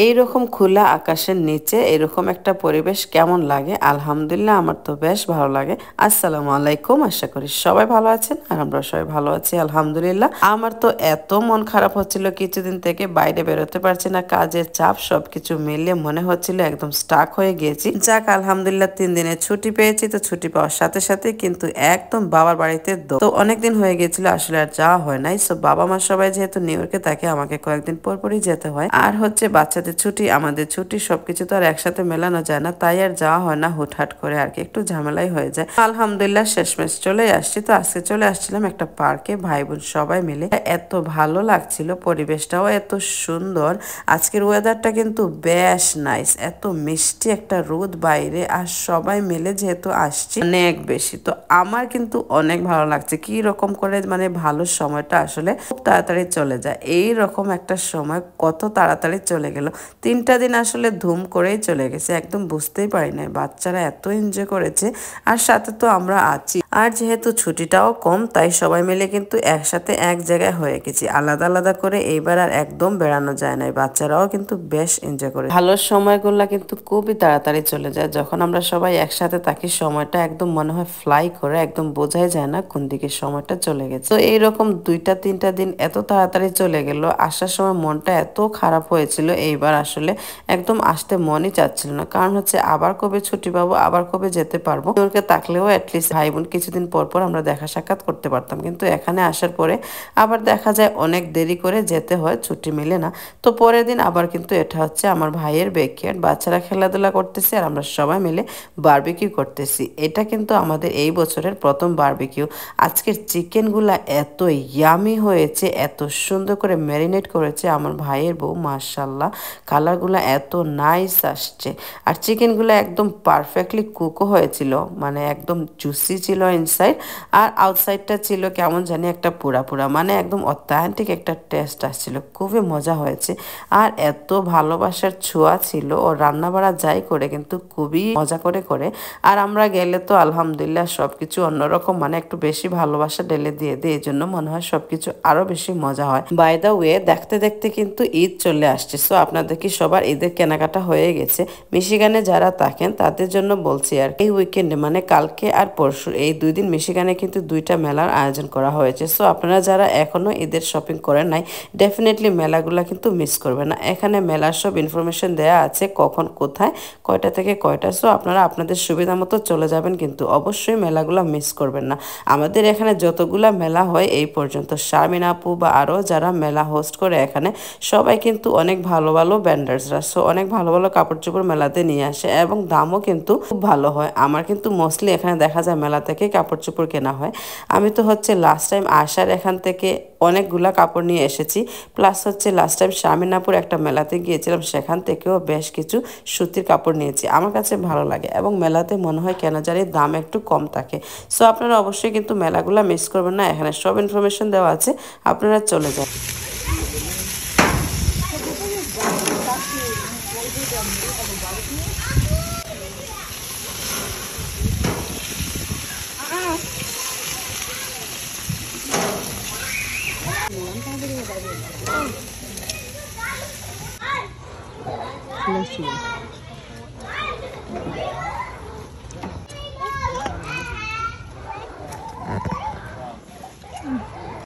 এইরকম খোলা আকাশের নিচে এরকম একটা পরিবেশ কেমন লাগে? আলহামদুলিল্লাহ, আমার তো বেশ ভালো লাগে। আসসালামু আলাইকুম, আশা করি সবাই ভালো আছেন আর আমরা সবাই ভালো আছি আলহামদুলিল্লাহ। আমার তো এত মন খারাপ হচ্ছিল কিছুদিন থেকে, বাইরে বেরোতে পারছি না, কাজের চাপ সবকিছু মিলিয়ে মনে হচ্ছিল একদম স্টাক হয়ে গিয়েছি। যাক আলহামদুলিল্লাহ 3 দিনের ছুটি পেয়েছি, তো ছুটি পাওয়ার সাথে সাথে কিন্তু একদম বাবার বাড়িতে তো অনেকদিন হয়ে গিয়েছিল আসলে আর যাওয়া হয় নাই। সো বাবা মা সবাই যেহেতু নিউ ইয়র্কে থাকে, আমাকে কয়েকদিন পর পরই যেতে হয়। আর হচ্ছে বাচ্চাদের ছুটি, আমাদের ছুটি, সবকিছু তো আর একসাথে মেলানো যায় না, তাই আর যাওয়া হয় না, হুটহাট করে আর কি, একটু ঝামেলাই হয়ে যায়। আলহামদুলিল্লাহ শেষমেশ চলে আসছি। তো আজকে চলে আসছিলাম একটা পার্কে, ভাই বোন সবাই মিলে। এত ভালো লাগছিল, পরিবেশটাও এত সুন্দর। আজকের ওয়েদারটা কিন্তু বেশ নাইস, এত মিষ্টি একটা রোদ বাইরে, আর সবাই মিলে যেহেতু আসছি অনেক বেশি, তো আমার কিন্তু অনেক ভালো লাগছে। কি রকম করে মানে ভালো সময়টা আসলে খুব তাড়াতাড়ি চলে যায়। এই রকম একটা সময় কত তাড়াতাড়ি চলে গেল, 3টা দিন আসলে ধুম করেই চলে গেছে, একদম বুঝতেই পারি না। বাচ্চারা এত এনজয় করেছে, আর সাথে তো আমরা আছি। আর যেহেতু ছুটিটাও কম, তাই সবাই মিলে কিন্তু একসাথে এক জায়গায় হয়ে গেছি। আলাদা আলাদা করে এইবার আর একদম বেড়ানো যায় না, বাচ্চারাও কিন্তু বেশ এনজয় করে। ভালো সময়গুলো কিন্তু খুবই তাড়াতাড়ি চলে যায় যখন আমরা সবাই একসাথে থাকি। সময়টা একদম মনে হয় ফ্লাই করে, একদম বোঝাই যায় না কোন দিকে সময়টা চলে গেছে। তো এইরকম 2-3টা দিন এত তাড়াতাড়ি চলে গেল। আসার সময় মনটা এত খারাপ হয়েছিল, এইবার আসলে একদম আসতে মনই চাচ্ছিল না। কারণ হচ্ছে আবার কবে ছুটি পাবো, আবার কবে যেতে পারবো। ওকে থাকলেও অ্যাটলিস্ট ভাই বোন কিছুদিন পর পর আমরা দেখা সাক্ষাৎ করতে পারতাম, কিন্তু এখানে আসার পরে আবার দেখা যায় অনেক দেরি করে যেতে হয়, ছুটি মিলে না। তো পরের দিন আবার কিন্তু এটা হচ্ছে আমার ভাইয়ের ব্যাকইয়ার্ড, বাচ্চারা খেলাধুলা করতেছে আর আমরা সবাই মিলে বারবিকিউ করতেছি। এটা কিন্তু আমাদের এই বছরের প্রথম বারবিকিউ। আজকের চিকেনগুলা এত ইয়ামি হয়েছে, এত সুন্দর করে ম্যারিনেট করেছে আমার ভাইয়ের বউ, মাশাল্লাহ কালারগুলো এত নাইস আসছে। আর চিকেনগুলো একদম পারফেক্টলি কুকও হয়েছিল, মানে একদম জুসি ছিল ইনসাইড, আর আউটসাইডটা ছিল কেমন জানি একটা পুরা পুরা, মানে একদম অথেন্টিক একটা টেস্ট আসছিল, খুবই মজা হয়েছে। আর এত ভালোবাসার ছোঁয়া ছিল, ও রান্না বাড়া যাই করে কিন্তু খুবই মজা করে করে। আর আমরা গেলে তো আলহামদুলিল্লাহ সবকিছু অন্যরকম, মানে একটু বেশি ভালোবাসা ঢেলে দিয়ে দেয়, এই জন্য মনে হয় সবকিছু আরো বেশি মজা হয়। বাই দা ওয়ে, দেখতে দেখতে কিন্তু ঈদ চলে আসছে। সো আপনাদের কি সবার ঈদের কেনাকাটা হয়ে গেছে? মিশিগানে যারা থাকেন তাদের জন্য বলছি, আর এই উইকেন্ডে মানে কালকে আর পরশু এই 2 দিন মিশিগানে কিন্তু 2টা মেলার আয়োজন করা হয়েছে। সো আপনারা যারা এখনো ঈদের শপিং করেন নাই, ডেফিনেটলি মেলাগুলা কিন্তু মিস করবেন না। এখানে মেলার সব ইনফরমেশন দেয়া আছে, কখন কোথায় কয়টা থেকে কয়টা। সো আপনারা আপনাদের সুবিধা মতো চলে যাবেন, কিন্তু অবশ্যই মেলাগুলা মিস করবেন না। আমাদের এখানে যতগুলা মেলা হয় এই পর্যন্ত, শারমিন আপু বা আরও যারা মেলা হোস্ট করে এখানে, সবাই কিন্তু অনেক ভালো ভালো ব্যান্ডার্সরা, সো অনেক ভালো ভালো কাপড় চোপড় মেলাতে নিয়ে আসে, এবং দামও কিন্তু খুব ভালো হয়। আমার কিন্তু মোস্টলি এখানে দেখা যায় মেলা থেকে কাপড় চোপড় কেনা হয়। আমি তো হচ্ছে লাস্ট টাইম আসার এখান থেকে অনেকগুলা কাপড় নিয়ে এসেছি, প্লাস হচ্ছে লাস্ট টাইম শামিনাপুর একটা মেলাতে গিয়েছিলাম, সেখান থেকেও বেশ কিছু সুতির কাপড় নিয়েছি। আমার কাছে ভালো লাগে, এবং মেলাতে মনে হয় কেন জানি দাম একটু কম থাকে। সো আপনারা অবশ্যই কিন্তু মেলাগুলা মিস করবেন না, এখানে সব ইনফরমেশন দেওয়া আছে, আপনারা চলে যান। Bless you.